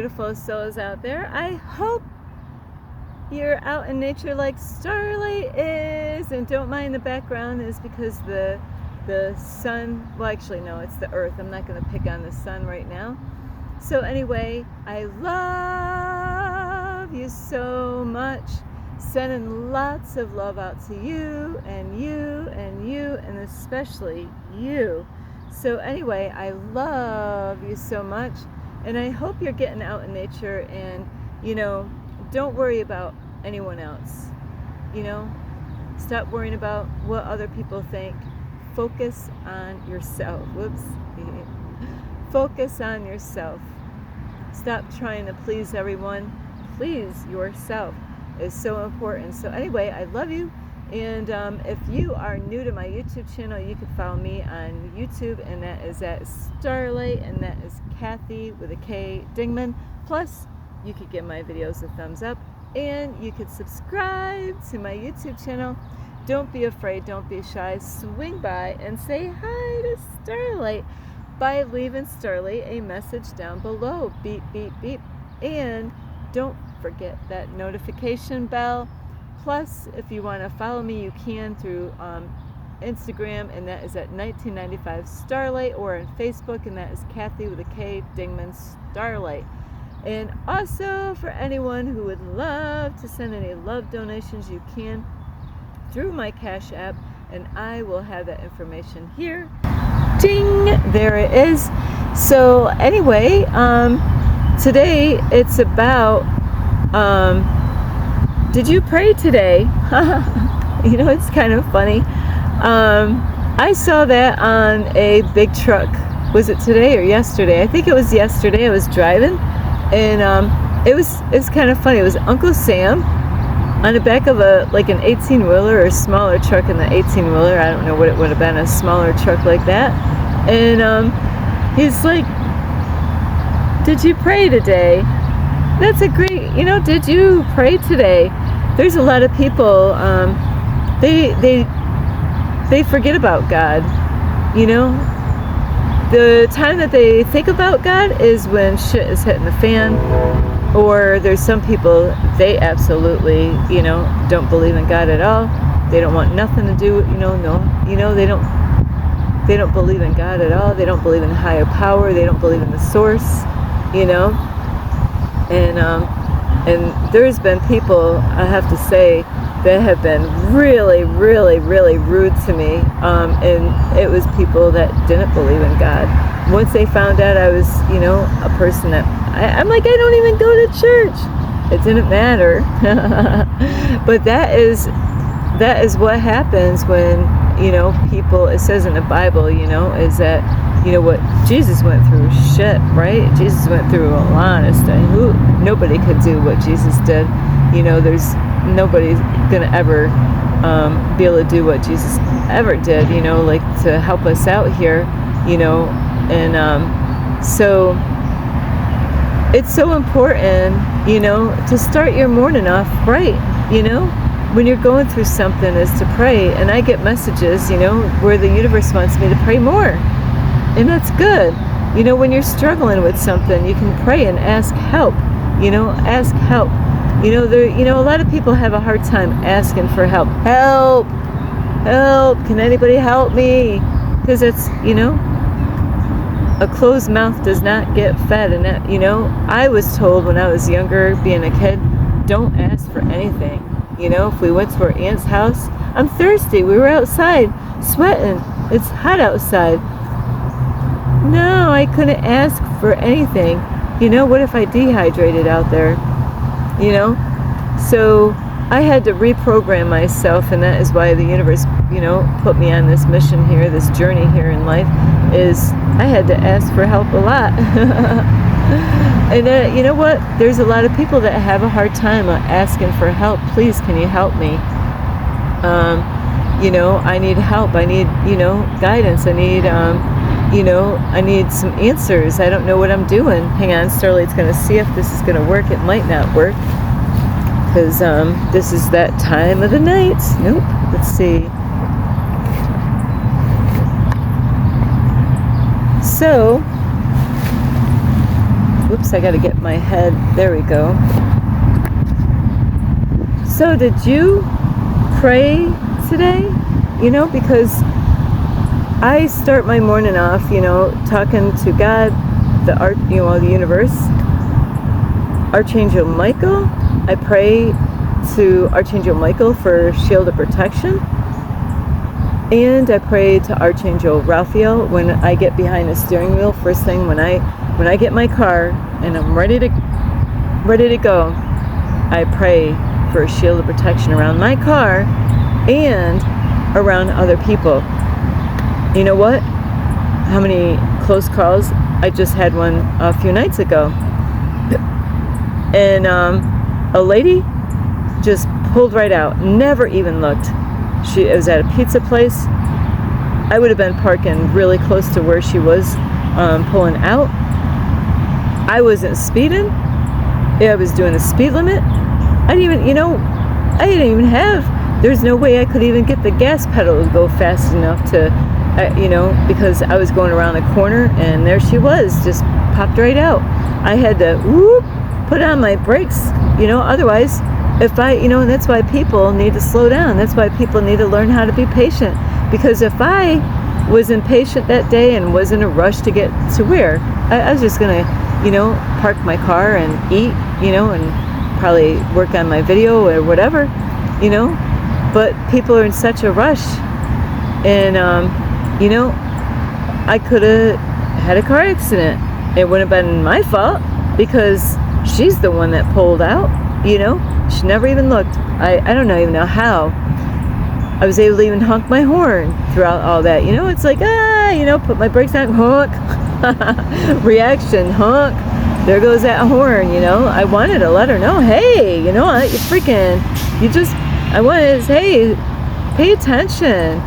beautiful souls out there. I hope you're out in nature like Starlight is, and don't mind the background is because the sun, well actually no, it's the earth. I'm not going to pick on the sun right now. So anyway, I love you so much. Sending lots of love out to you and you and you and especially you. So anyway, I love you so much, and I hope you're getting out in nature, and don't worry about anyone else. Stop worrying about what other people think. Focus on yourself. Whoops. Focus on yourself. Stop trying to please everyone. Please yourself is so important. So anyway, I love you. And if you are new to my YouTube channel, you can follow me on YouTube, and that is at Starlight, and that is Kathy with a K Dingman. Plus, you could give my videos a thumbs up, and you could subscribe to my YouTube channel. Don't be afraid, don't be shy. Swing by and say hi to Starlight by leaving Starlight a message down below. Beep, beep, beep. And don't forget that notification bell. Plus, if you want to follow me, you can through Instagram, and that is at 1995 Starlight, or on Facebook, and that is Kathy with a K Dingman Starlight. And also, for anyone who would love to send any love donations, you can through my Cash App, and I will have that information here. Ding! There it is. So anyway, today it's about did you pray today? It's kind of funny. I saw that on a big truck. Was it today or yesterday? I think it was yesterday. I was driving, and it was kind of funny. It was Uncle Sam on the back of an 18-wheeler or a smaller truck in the 18-wheeler. I don't know what it would have been, a smaller truck like that. And he's like, "Did you pray today?" That's a great, did you pray today? There's a lot of people, they forget about God, The time that they think about God is when shit is hitting the fan, or there's some people, they absolutely, don't believe in God at all. They don't want nothing to do, they don't believe in God at all. They don't believe in higher power. They don't believe in the source, And there's been people, I have to say, that have been really, really, really rude to me. And it was people that didn't believe in God. Once they found out I was, a person that, I'm like, I don't even go to church. It didn't matter. But that is what happens when, people, it says in the Bible, is that, what Jesus went through, shit, right? Jesus went through a lot of stuff. Nobody could do what Jesus did. There's nobody's gonna ever be able to do what Jesus ever did, to help us out here, and so it's so important, to start your morning off right, when you're going through something, is to pray. And I get messages, where the universe wants me to pray more. And that's good. When you're struggling with something, you can pray and ask help. Ask help. A lot of people have a hard time asking for help. Help! Help! Can anybody help me? Because it's, a closed mouth does not get fed. And that, I was told when I was younger, being a kid, don't ask for anything. If we went to our aunt's house, I'm thirsty. We were outside, sweating. It's hot outside. No, I couldn't ask for anything. What if I dehydrated out there? So I had to reprogram myself, and that is why the universe, put me on this mission here, this journey here in life, is I had to ask for help a lot. And you know what? There's a lot of people that have a hard time asking for help. Please, can you help me? I need help. I need, guidance. I need, I need some answers. I don't know what I'm doing. Hang on, Starlight's going to see if this is going to work. It might not work, because this is that time of the night. Nope. Let's see. So, whoops. Oops, I got to get my head. There we go. So did you pray today? You know, because I start my morning off, you know, talking to God, the universe, Archangel Michael. I pray to Archangel Michael for shield of protection. And I pray to Archangel Raphael when I get behind the steering wheel. First thing when I get my car and I'm ready to go, I pray for a shield of protection around my car and around other people. You know what? How many close calls? I just had one a few nights ago. And a lady just pulled right out, never even looked. It was at a pizza place. I would have been parking really close to where she was pulling out. I wasn't speeding. I was doing a speed limit. I didn't even have, there's no way I could even get the gas pedal to go fast enough to, because I was going around a corner and there she was, just popped right out. I had to put on my brakes, otherwise, and that's why people need to slow down. That's why people need to learn how to be patient. Because if I was impatient that day and was in a rush to get to where, I was just going to, park my car and eat, and probably work on my video or whatever, But people are in such a rush. And, I could have had a car accident. It wouldn't have been my fault because she's the one that pulled out, She never even looked. I don't even know how I was able to even honk my horn throughout all that. It's like, put my brakes on, honk. Reaction, honk. There goes that horn, I wanted to let her know, hey, I wanted to say, hey, pay attention,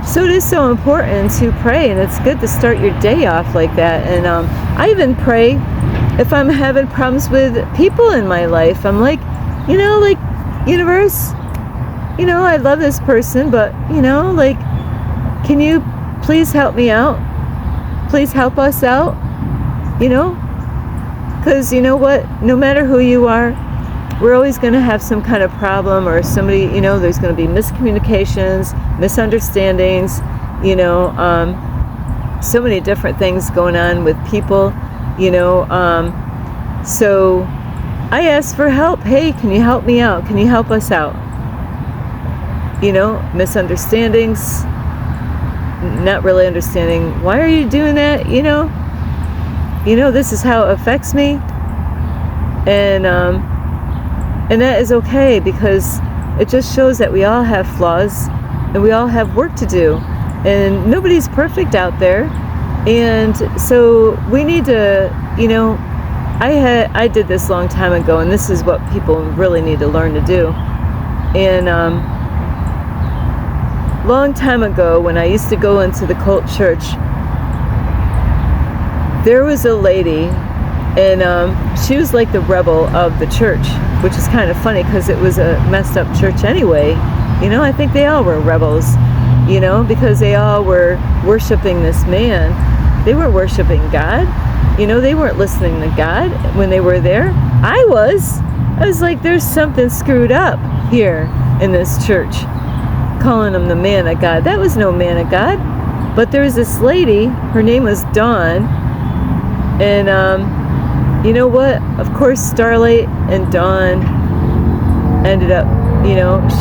So it is so important to pray, and it's good to start your day off like that. And I even pray if I'm having problems with people in my life. I'm like, universe, I love this person, but, can you please help me out? Please help us out, because you know what? No matter who you are, we're always going to have some kind of problem or somebody, there's going to be miscommunications, misunderstandings, so many different things going on with people, so I asked for help. Hey, can you help me out? Can you help us out? Misunderstandings, not really understanding, why are you doing that? This is how it affects me. And that is okay, because it just shows that we all have flaws and we all have work to do, and nobody's perfect out there. And so we need to, I did this a long time ago, and this is what people really need to learn to do. And long time ago, when I used to go into the cult church, there was a lady, and she was like the rebel of the church, which is kind of funny because it was a messed up church anyway. I think they all were rebels, because they all were worshiping this man. They weren't worshiping God. They weren't listening to God when they were there. I was like, there's something screwed up here in this church, calling him the man of God. That was no man of God. But there was this lady, her name was Dawn, and you know what? Of course, Starlight and Dawn ended up,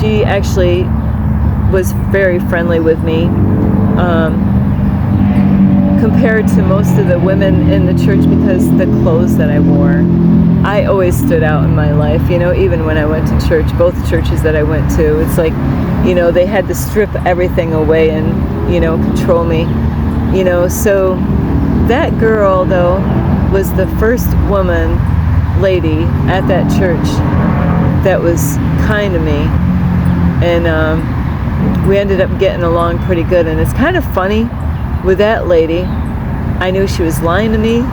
she actually was very friendly with me. Compared to most of the women in the church, because the clothes that I wore, I always stood out in my life, even when I went to church, both churches that I went to, it's like, they had to strip everything away and, control me, so that girl, though, was the first lady at that church that was kind to me, and we ended up getting along pretty good. And it's kind of funny, with that lady, I knew she was lying to me,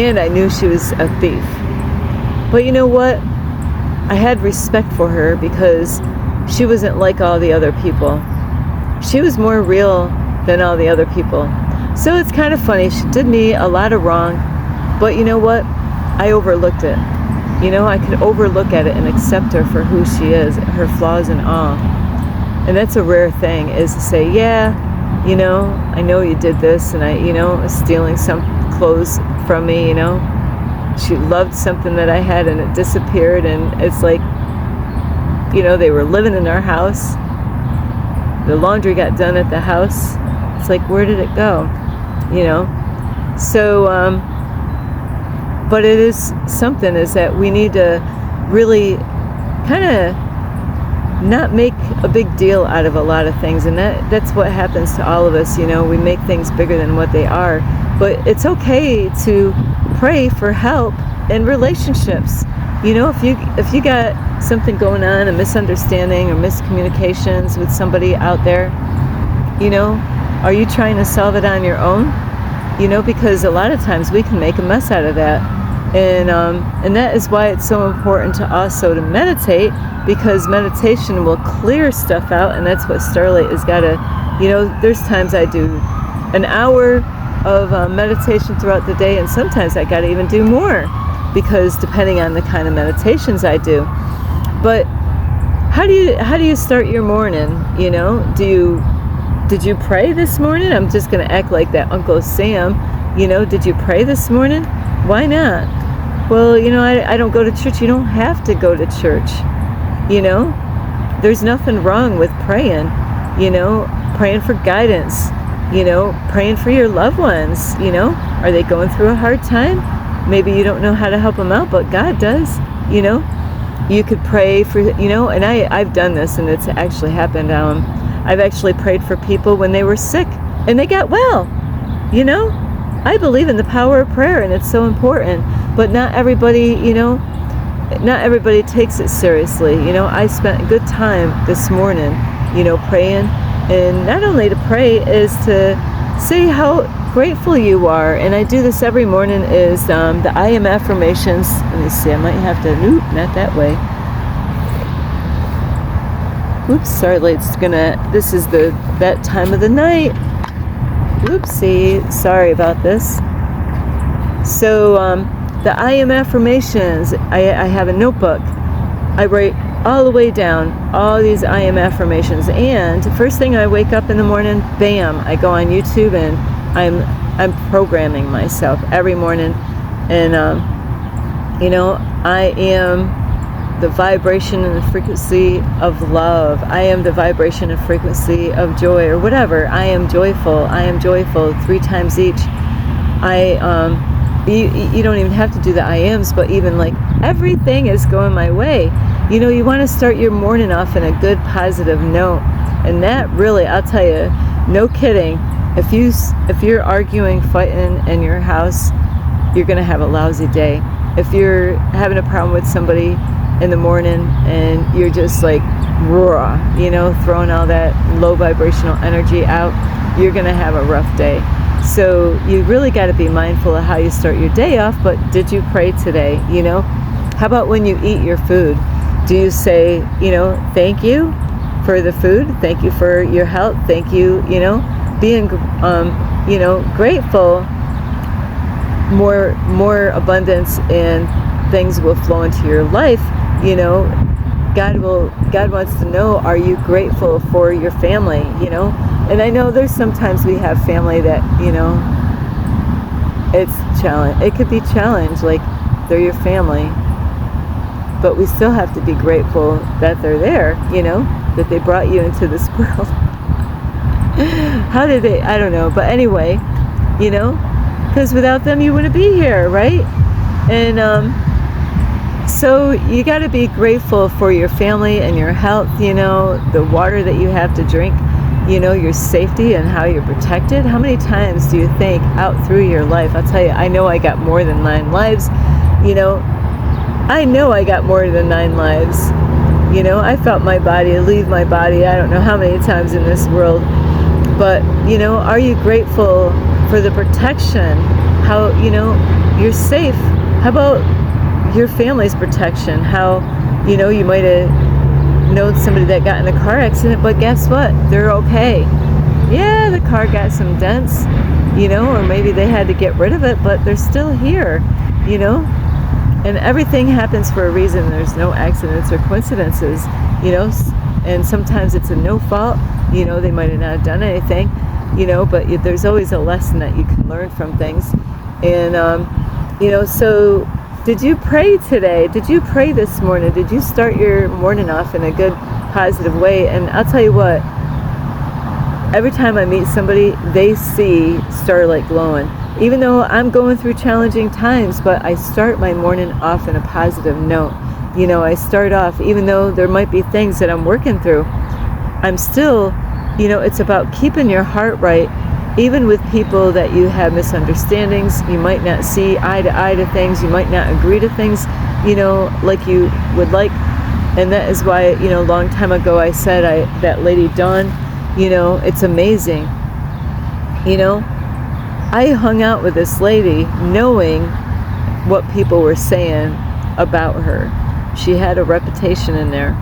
and I knew she was a thief. But you know what? I had respect for her because she wasn't like all the other people. She was more real than all the other people. So it's kind of funny. She did me a lot of wrong, But you know what? I overlooked it. You know, I could overlook at it and accept her for who she is, her flaws and all. And that's a rare thing, is to say, yeah, you know, I know you did this, and I, you know, stealing some clothes from me, you know. She loved something that I had and it disappeared, and it's like, you know, they were living in our house. The laundry got done at the house. It's like, where did it go? You know? So, but it is something, is that we need to really kind of not make a big deal out of a lot of things, and that's what happens to all of us. You know, we make things bigger than what they are. But it's okay to pray for help in relationships. You know, if you got something going on, a misunderstanding or miscommunications with somebody out there, you know, are you trying to solve it on your own? You know, because a lot of times we can make a mess out of that. And that is why it's so important to also to meditate, because meditation will clear stuff out, and that's what Starlight has got to, you know, there's times I do an hour of meditation throughout the day, and sometimes I got to even do more, because depending on the kind of meditations I do. But how do you start your morning? You know, did you pray this morning? I'm just going to act like that Uncle Sam. You know, did you pray this morning? Why not? Well, you know, I don't go to church. You don't have to go to church. You know, there's nothing wrong with praying. You know, praying for guidance. You know, praying for your loved ones. You know, are they going through a hard time? Maybe you don't know how to help them out, but God does. You know, you could pray for, you know, and I've done this, and it's actually happened. I've actually prayed for people when they were sick and they got well. You know, I believe in the power of prayer, and it's so important. But not everybody, you know, not everybody takes it seriously. You know, I spent a good time this morning, you know, praying. And not only to pray, is to say how grateful you are. And I do this every morning, is the I am affirmations. Let me see, I might have to, not that way. Oops, Starlight's gonna, this is that time of the night. Oopsie, sorry about this. So, the I am affirmations, I have a notebook. I write all the way down all these I am affirmations, and first thing I wake up in the morning, bam, I go on YouTube, and I'm programming myself every morning. And you know, I am the vibration and the frequency of love. I am the vibration and frequency of joy, or whatever. I am joyful. I am joyful 3 times each. You don't even have to do the I ams, but even like everything is going my way. You know, you want to start your morning off in a good, positive note. And that really, I'll tell you, no kidding, if you're arguing, fighting in your house, you're going to have a lousy day. If you're having a problem with somebody in the morning and you're just like raw, you know, throwing all that low vibrational energy out, you're going to have a rough day. So you really got to be mindful of how you start your day off. But did you pray today? You know, how about when you eat your food? Do you say, you know, thank you for the food, thank you for your health, thank you, you know, being you know, grateful, more abundance and things will flow into your life. You know, God wants to know, are you grateful for your family? You know, and I know there's sometimes we have family that, you know, it's challenge. It could be challenge, like they're your family, but we still have to be grateful that they're there. You know, that they brought you into this world. How did they? I don't know, but anyway, you know, because without them you wouldn't be here, right? And so you got to be grateful for your family and your health, you know, the water that you have to drink, you know, your safety and how you're protected. How many times do you think out through your life? I'll tell you, I know I got more than 9 lives. You know, I know I got more than 9 lives. You know, I felt my body leave my body I don't know how many times in this world. But, you know, are you grateful for the protection? How, you know, you're safe. How about your family's protection? How, you know, you might have known somebody that got in a car accident, but guess what? They're okay. Yeah, the car got some dents, or maybe they had to get rid of it, but they're still here, and everything happens for a reason. There's no accidents or coincidences, and sometimes it's a no fault, they might have not done anything, but there's always a lesson that you can learn from things. And so did you pray today? Did you pray this morning? Did you start your morning off in a good, positive way? And I'll tell you what, every time I meet somebody, they see Starlight glowing. Even though I'm going through challenging times, but I start my morning off in a positive note. I start off, even though there might be things that I'm working through, I'm still, it's about keeping your heart right, even with people that you have misunderstandings. You might not see eye to eye to things. You might not agree to things, like you would like. And that is why, a long time ago I said, that Lady Dawn, it's amazing. I hung out with this lady knowing what people were saying about her. She had a reputation in there.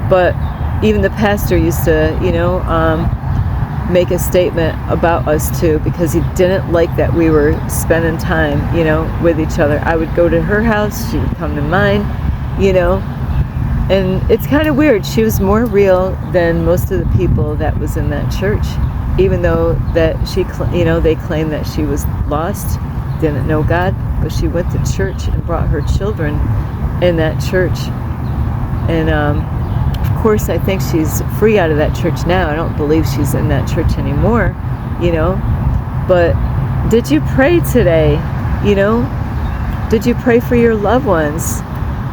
But even the pastor used to, make a statement about us too, because he didn't like that we were spending time, with each other. I would go to her house, she would come to mine, and it's kind of weird. She was more real than most of the people that was in that church, even though that she, they claimed that she was lost, didn't know God, but she went to church and brought her children in that church. And of course, I think she's free out of that church now. I don't believe she's in that church anymore, But did you pray today? Did you pray for your loved ones?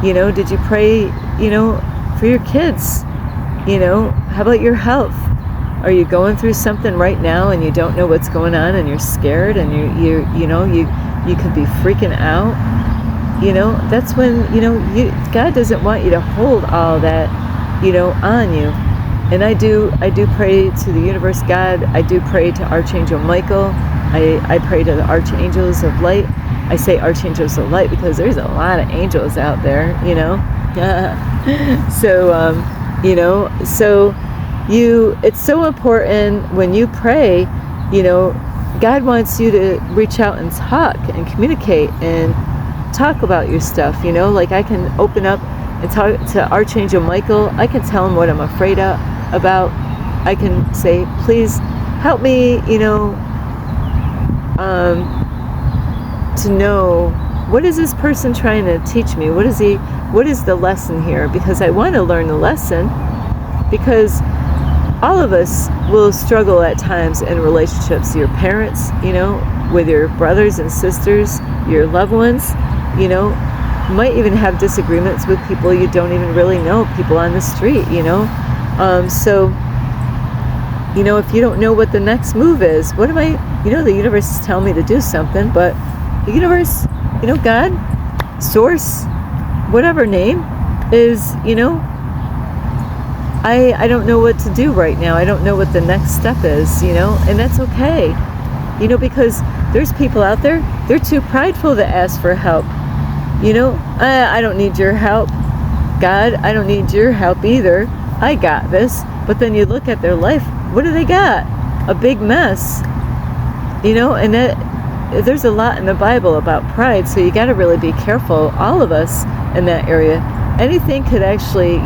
Did you pray, for your kids? How about your health? Are you going through something right now and you don't know what's going on and you're scared and you could be freaking out? That's when, God doesn't want you to hold all that, on you. And I do pray to the universe, God. I do pray to Archangel Michael. I pray to the archangels of light. I say archangels of light because there's a lot of angels out there, So it's so important when you pray, God wants you to reach out and talk and communicate and talk about your stuff, like I can open up and talk to Archangel Michael. I can tell him what I'm afraid about. I can say, please help me, to know, what is this person trying to teach me? What is the lesson here? Because I want to learn the lesson, because all of us will struggle at times in relationships. Your parents, with your brothers and sisters, your loved ones, might even have disagreements with people you don't even really know, people on the street, So, if you don't know what the next move is, what am I, the universe is telling me to do something, but the universe, God, source, whatever name is, I don't know what to do right now. I don't know what the next step is, and that's okay, because there's people out there, they're too prideful to ask for help. I don't need your help, God. I don't need your help either. I got this. But then you look at their life, what do they got? A big mess. And there's a lot in the Bible about pride, so you got to really be careful, all of us, in that area. Anything could actually,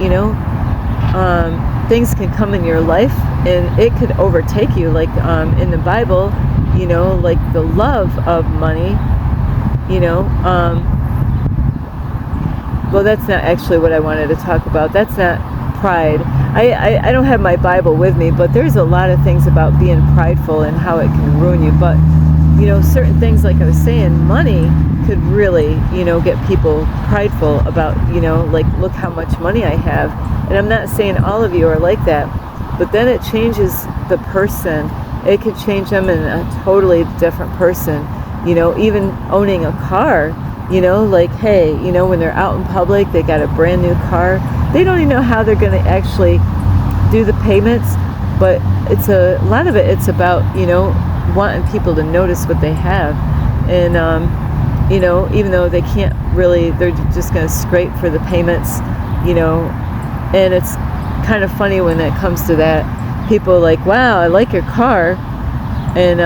things can come in your life and it could overtake you, like in the Bible, like the love of money, well, that's not actually what I wanted to talk about. That's not pride. I don't have my Bible with me, but there's a lot of things about being prideful and how it can ruin you. But, certain things, like I was saying, money could really, get people prideful about, like, look how much money I have. And I'm not saying all of you are like that, but then it changes the person. It could change them in a totally different person. Even owning a car, like, hey, when they're out in public, they got a brand new car. They don't even know how they're going to actually do the payments, but it's a lot of it. It's about, wanting people to notice what they have. And, even though they can't really, they're just going to scrape for the payments, and it's kind of funny when it comes to that. People are like, wow, I like your car. And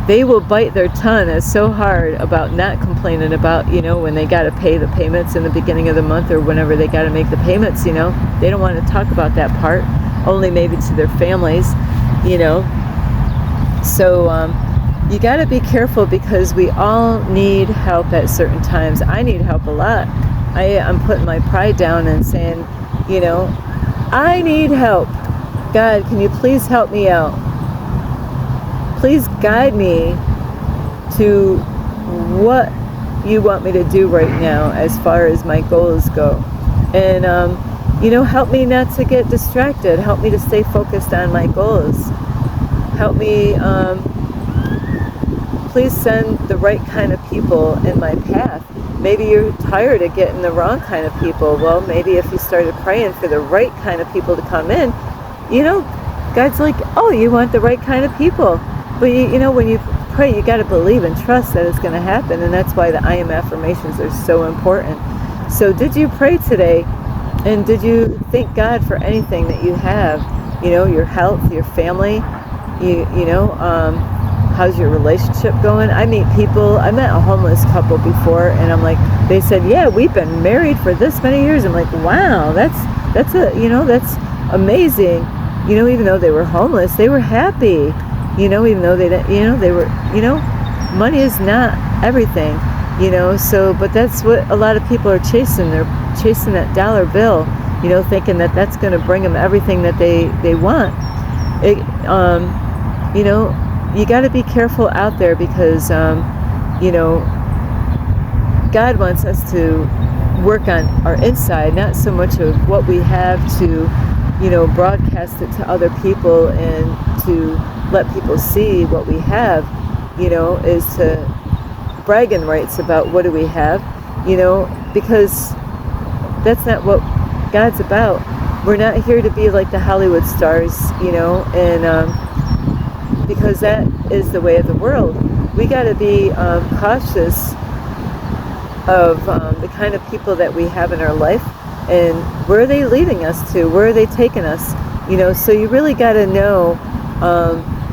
they will bite their tongue. It's so hard about not complaining about, when they got to pay the payments in the beginning of the month or whenever they got to make the payments, they don't want to talk about that part, only maybe to their families, So you got to be careful, because we all need help at certain times. I need help a lot. I'm putting my pride down and saying, I need help. God, can you please help me out? Please guide me to what you want me to do right now as far as my goals go. And, help me not to get distracted. Help me to stay focused on my goals. Help me, please send the right kind of people in my path. Maybe you're tired of getting the wrong kind of people. Well, maybe if you started praying for the right kind of people to come in, God's like, oh, you want the right kind of people. But when you pray, you got to believe and trust that it's going to happen, and that's why the I am affirmations are so important. So, did you pray today, and did you thank God for anything that you have? Your health, your family. How's your relationship going? I meet people. I met a homeless couple before, and I'm like, they said, yeah, we've been married for this many years. I'm like, wow, that's amazing. Even though they were homeless, they were happy. Even though they didn't, they were, money is not everything, so, but that's what a lot of people are chasing. They're chasing that dollar bill, thinking that that's going to bring them everything that they want. You got to be careful out there, because, God wants us to work on our inside, not so much of what we have to, broadcast it to other people and to let people see what we have, is to bragging rights about what do we have, because that's not what God's about. We're not here to be like the Hollywood stars, and because that is the way of the world. We got to be cautious of the kind of people that we have in our life, and where are they leading us to? Where are they taking us? So you really got to know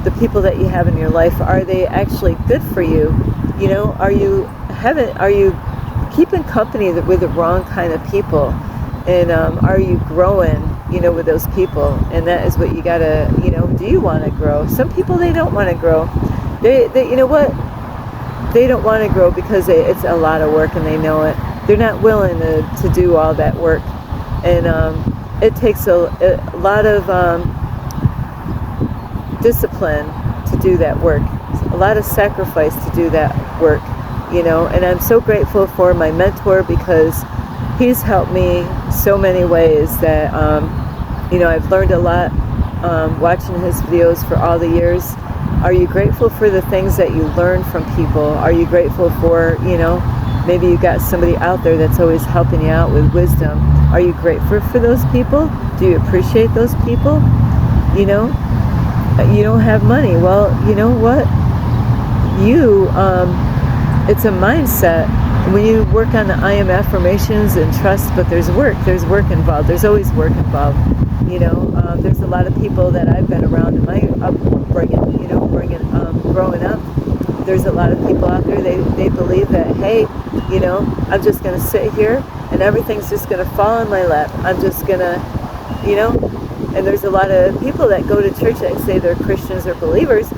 the people that you have in your life. Are they actually good for you? Are you keeping company with the wrong kind of people? And are you growing, with those people? And that is what you gotta, do you want to grow? Some people, they don't want to grow. They they don't want to grow because it's a lot of work and they know it. They're not willing to do all that work, and it takes a lot of discipline to do that work, a lot of sacrifice to do that work, and I'm so grateful for my mentor, because he's helped me so many ways that I've learned a lot watching his videos for all the years. Are you grateful for the things that you learn from people? Are you grateful for, maybe you got somebody out there that's always helping you out with wisdom? Are you grateful for those people? Do you appreciate those people? You don't have money. Well, you know what? It's a mindset. When you work on the I am affirmations and trust, but there's work involved. There's always work involved. There's a lot of people that I've been around in my upbringing, growing up. There's a lot of people out there, they believe that, hey, I'm just going to sit here and everything's just going to fall in my lap. I'm just going to, and there's a lot of people that go to church that say they're Christians or believers.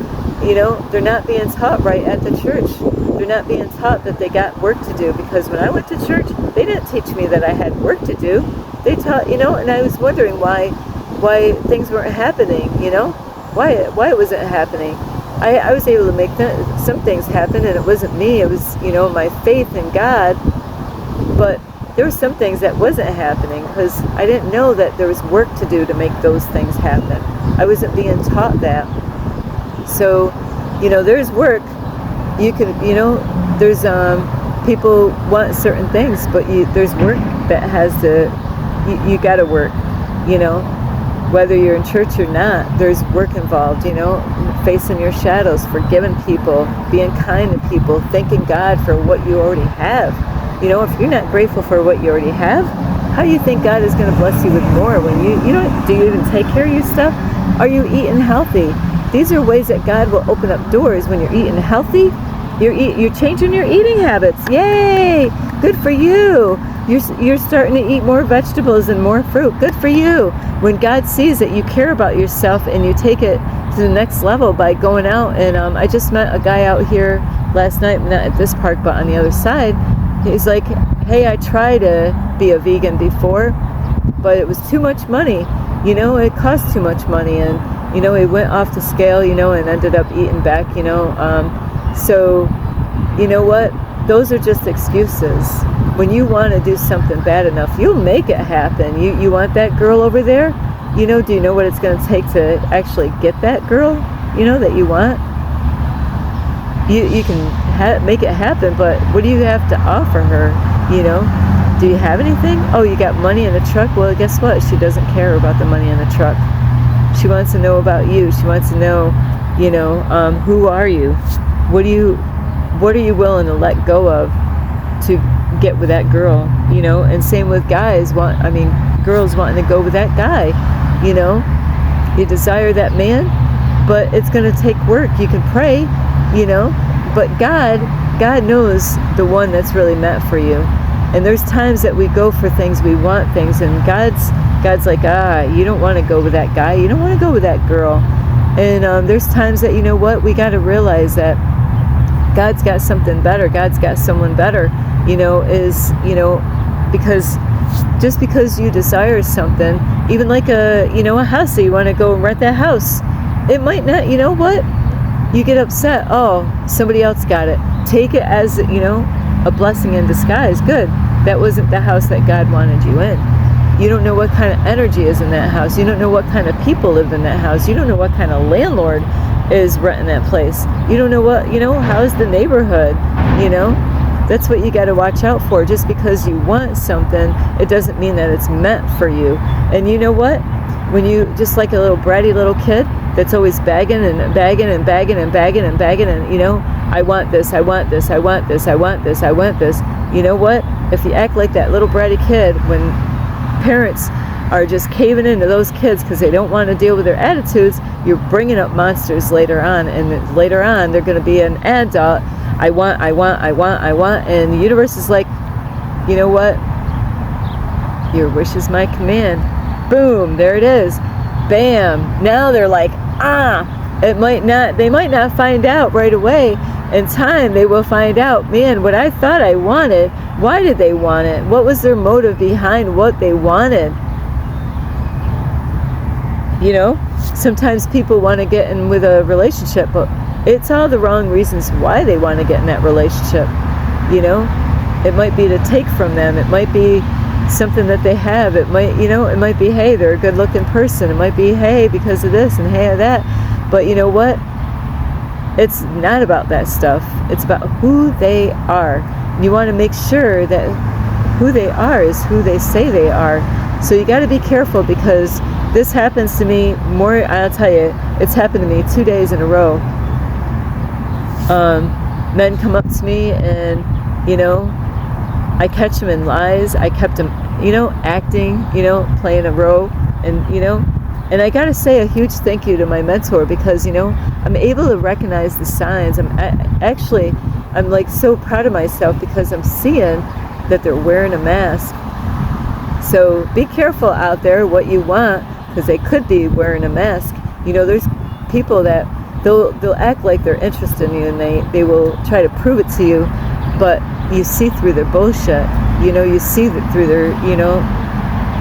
They're not being taught right at the church. They're not being taught that they got work to do, because when I went to church, they didn't teach me that I had work to do. They taught, and I was wondering why things weren't happening, why it wasn't happening. I was able to make some things happen, and it wasn't me, it was, my faith in God, but there were some things that wasn't happening because I didn't know that there was work to do to make those things happen. I wasn't being taught that. So, there's work. You can, there's people want certain things, but there's work that has to, you got to work, whether you're in church or not. There's work involved, facing your shadows, forgiving people, being kind to people, thanking God for what you already have. If you're not grateful for what you already have, how do you think God is going to bless you with more when do you even take care of your stuff? Are you eating healthy? these are ways that God will open up doors when you're eating healthy. You're changing your eating habits. Yay! Good for you. You're starting to eat more vegetables and more fruit. Good for you. When God sees that you care about yourself and you take it to the next level by going out, and I just met a guy out here last night, not at this park but on the other side. He's like, hey, I tried to be a vegan before, but it was too much money. It cost too much money, and he went off the scale, and ended up eating back, so you know what, those are just excuses. When you want to do something bad enough, you'll make it happen. You want that girl over there, do you know what it's going to take to actually get that girl, that you want? You can make it happen, but what do you have to offer her? Do you have anything? Oh, you got money in the truck? Well, guess what? She doesn't care about the money in the truck. She wants to know about you. She wants to know, who are you? What are you willing to let go of to get with that girl? And same with guys. Girls wanting to go with that guy. You desire that man, but it's going to take work. You can pray, but God knows the one that's really meant for you. And there's times that we go for things, we want things, and God's like, you don't want to go with that guy, you don't want to go with that girl. And there's times that, we got to realize that God's got something better, God's got someone better, because just because you desire something, even like a house, that you want to go and rent that house, it might not, you get upset, oh, somebody else got it. Take it as, a blessing in disguise. Good. That wasn't the house that God wanted you in. You don't know what kind of energy is in that house. You don't know what kind of people live in that house. You don't know what kind of landlord is renting that place. You don't know what, how's the neighborhood, That's what you got to watch out for. Just because you want something, it doesn't mean that it's meant for you. And you know what? When you, just like a little bratty little kid that's always bagging and bagging and bagging and bagging and bagging and, I want this, I want this, I want this, I want this, I want this. You know what? If you act like that little bratty kid, when parents are just caving into those kids because they don't want to deal with their attitudes, you're bringing up monsters later on. And later on, they're going to be an adult. I want, and the universe is like, you know what? Your wish is my command. Boom, there it is. Bam. Now they're like, they might not find out right away. In time, they will find out, man, what I thought I wanted, why did they want it? What was their motive behind what they wanted? Sometimes people want to get in with a relationship, but it's all the wrong reasons why they want to get in that relationship. It might be to take from them. It might be something that they have. It might, it might be, hey, they're a good looking person. It might be, hey, because of this and hey, of that. But you know what? It's not about that stuff. It's about who they are. You want to make sure that who they are is who they say they are. So you got to be careful, because this happens to me more. I'll tell you, it's happened to me 2 days in a row. Men come up to me and, I catch them in lies. I kept them, acting, playing a role, and, and I got to say a huge thank you to my mentor, because, I'm able to recognize the signs. I'm like so proud of myself, because I'm seeing that they're wearing a mask. So be careful out there what you want, because they could be wearing a mask. There's people that they'll act like they're interested in you, and they will try to prove it to you, but you see through their bullshit. You see through their,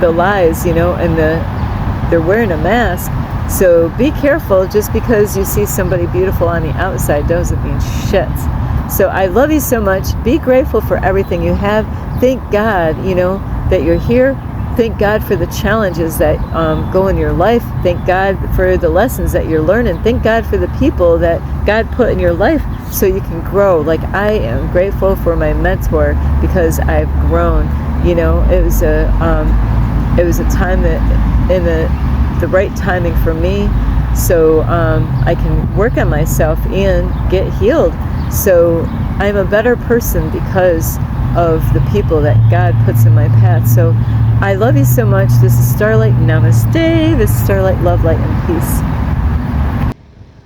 the lies, and they're wearing a mask. So be careful. Just because you see somebody beautiful on the outside doesn't mean shit. So I love you so much. Be grateful for everything you have. Thank God, that you're here. Thank God for the challenges that go in your life. Thank God for the lessons that you're learning. Thank God for the people that God put in your life so you can grow. Like, I am grateful for my mentor, because I've grown. It was a time that in the right timing for me, so I can work on myself and get healed. So I'm a better person because of the people that God puts in my path. So I love you so much. This is Starlight. Namaste. This is Starlight. Love, light, and peace.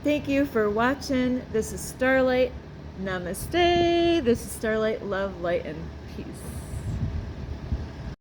Thank you for watching. This is Starlight. Namaste. This is Starlight. Love, light, and peace.